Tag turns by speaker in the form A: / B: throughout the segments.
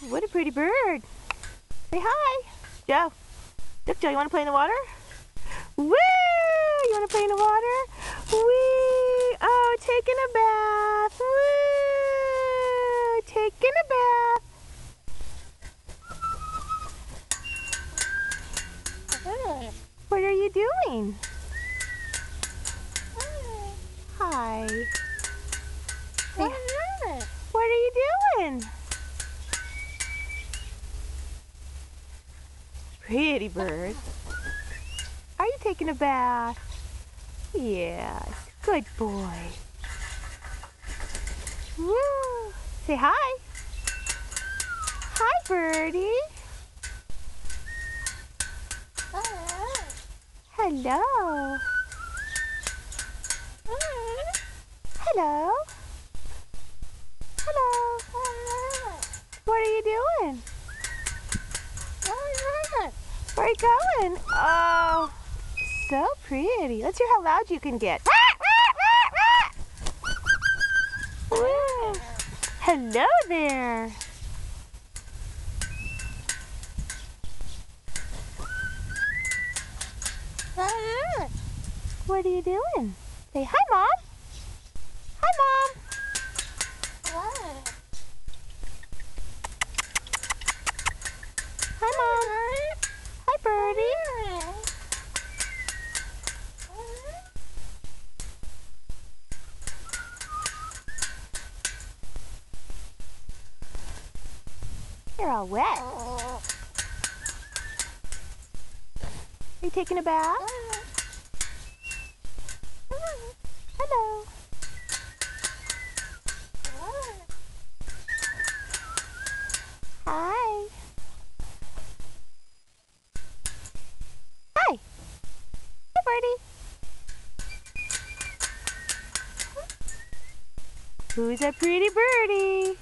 A: What a pretty bird. Say hi. Joe. Look, Joe, you want to play in the water? Woo! You want to play in the water? Wee! Oh, taking a bath. Woo! Taking a bath. What are you doing? Hi. Hey, what are you doing? Pretty bird. Are you taking a bath? Yes. Good boy. Woo. Say hi. Hi, birdie. Hello. Hello. Hello. What are you doing? Where are you going? Oh, so pretty. Let's hear how loud you can get. Woo. Hello there. What are you doing? Say hi, Mom. Hi, Mom. Hi, Mom. Hi, birdie. You're all wet. Are you taking a bath? Hello. Hi. Hi. Hi, birdie. Who's a pretty birdie?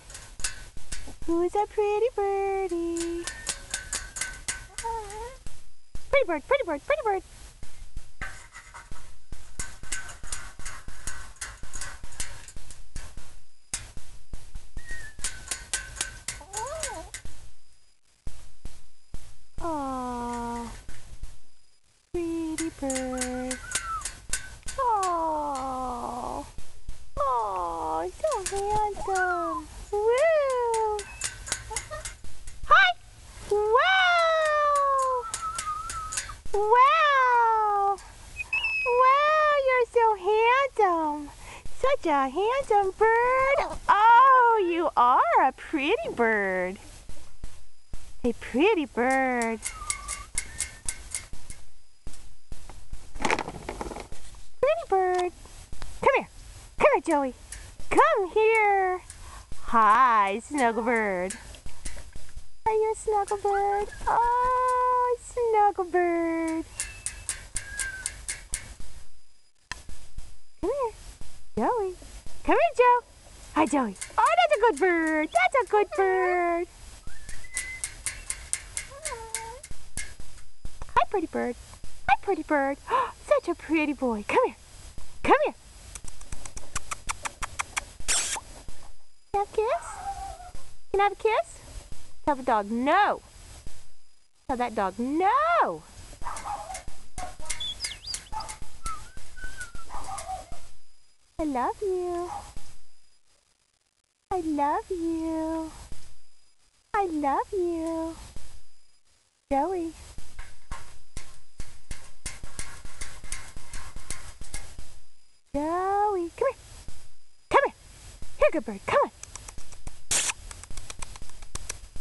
A: Who's a pretty birdie? Pretty bird, pretty bird, pretty bird. Aww, pretty bird. Aww, aww, so handsome. Woo! Hi! Wow! Wow! Wow, you're so handsome. Such a handsome bird. Oh, you are a pretty bird. A pretty bird. Pretty bird. Come here. Come here, Joey. Come here. Hi, Snugglebird. Are you a Snugglebird? Oh, Snugglebird. Come here, Joey. Come here, Joe. Hi, Joey. Oh, that's a good bird. That's a good bird. Hi, pretty bird. Hi, pretty bird. Such a pretty boy. Come here. Come here. Can I have a kiss? Can I have a kiss? Tell the dog no. Tell that dog no. I love you. I love you. I love you. Joey. Joey, come here. Come here. Here, good bird. Come on.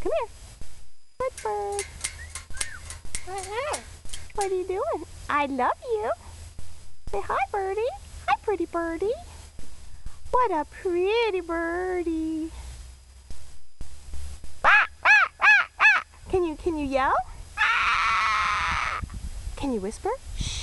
A: Come here. Good bird. What are you doing? I love you. Say hi, birdie. Hi, pretty birdie. What a pretty birdie. Can you yell? Can you whisper? Shh.